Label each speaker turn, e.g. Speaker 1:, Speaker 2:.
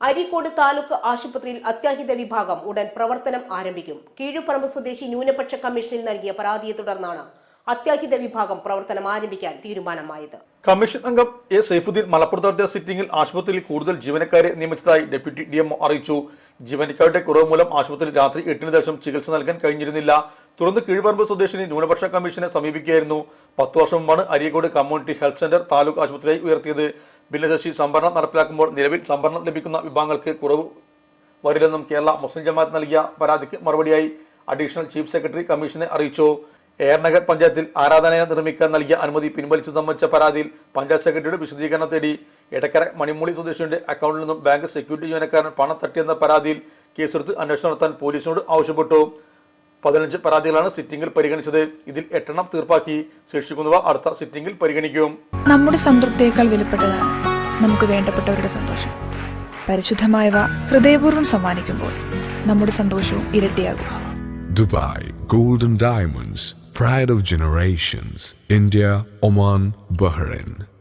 Speaker 1: അരീക്കോട് താലൂക്ക് ആശുപത്രിയിൽ അത്യാഹിത വിഭാഗം ഉടൻ പ്രവർത്തനം ആരംഭിക്കും. കീഴുപറമ്പ് സ്വദേശി ന്യൂനപക്ഷ കമ്മീഷനിൽ നൽകിയ പരാതിയെ തുടർന്നാണ് അത്യാഹിത വിഭാഗം പ്രവർത്തനം ആരംഭിക്കാൻ തീരുമാനമായത്.
Speaker 2: കമ്മീഷൻ അംഗം എ സൈഫുദ്ദീൻ മലപ്പുറത്ത് നടത്തിയ സിറ്റിംഗിൽ ആശുപത്രിയിൽ കൂടുതൽ ജീവനക്കാരെ നിയമിച്ചതായി ഡെപ്യൂട്ടി DMO അറിയിച്ചു. ജീവനക്കാരുടെ കുറവ് മൂലം ആശുപത്രിയിൽ രാത്രി 8-ന് ശേഷം ചികിത്സ നൽകാൻ കഴിഞ്ഞിരുന്നില്ല. തുടർന്ന് കീഴുപറമ്പ് സ്വദേശിനി ന്യൂനപക്ഷ കമ്മീഷനെ സമീപിക്കുകയായിരുന്നു. 10 വർഷം മുമ്പാണ് Areekode community health center taluk ആശുപത്രിയായി ഉയർത്തിയത്. ഭിന്നശേഷി സംവരണം നടപ്പിലാക്കുമ്പോൾ നിലവിൽ സംവരണം ലഭിക്കുന്ന വിഭാഗങ്ങൾക്ക് കുറവ് വരില്ലെന്നും കേരള മുസ്ലിം ജമാഅത്ത് നൽകിയ പരാതിക്ക് മറുപടിയായി അഡീഷണൽ ചീഫ് സെക്രട്ടറി കമ്മീഷനെ അറിയിച്ചു. എയർനഗർ പഞ്ചായത്തിൽ ആരാധനാലയം നിർമ്മിക്കാൻ നൽകിയ അനുമതി പിൻവലിച്ചു സംബന്ധിച്ച പരാതിയിൽ പഞ്ചായത്ത് സെക്രട്ടറിയുടെ വിശദീകരണം തേടി. എടക്കര മണിമൂളി സ്വദേശിയുടെ അക്കൗണ്ടിൽ നിന്നും ബാങ്ക് സെക്യൂരിറ്റി ജീവനക്കാരൻ പണം തട്ടിയെന്ന പരാതിയിൽ കേസെടുത്ത് അന്വേഷണം നടത്താൻ പോലീസിനോട് ആവശ്യപ്പെട്ടു. 15 പരാതികളാണ് സിറ്റിംഗിൽ പരിഗണിച്ചത്. ഇതിൽ 8 തീർപ്പാക്കി. ശേഷിക്കുന്നവ അടുത്ത സിറ്റിംഗിൽ പരിഗണിക്കും.
Speaker 3: നമ്മുടെ സംതൃപ്തിയേക്കാൾ വിലപ്പെട്ടതാണ് നമുക്ക് വേണ്ടപ്പെട്ടവരുടെ സന്തോഷം. പരിശുദ്ധമായവ ഹൃദയപൂർവ്വം സമ്മാനിക്കുമ്പോൾ നമ്മുടെ സന്തോഷവും ഇരട്ടിയാകും.
Speaker 4: Dubai Golden Diamonds, pride of generations. India, Oman, Bahrain.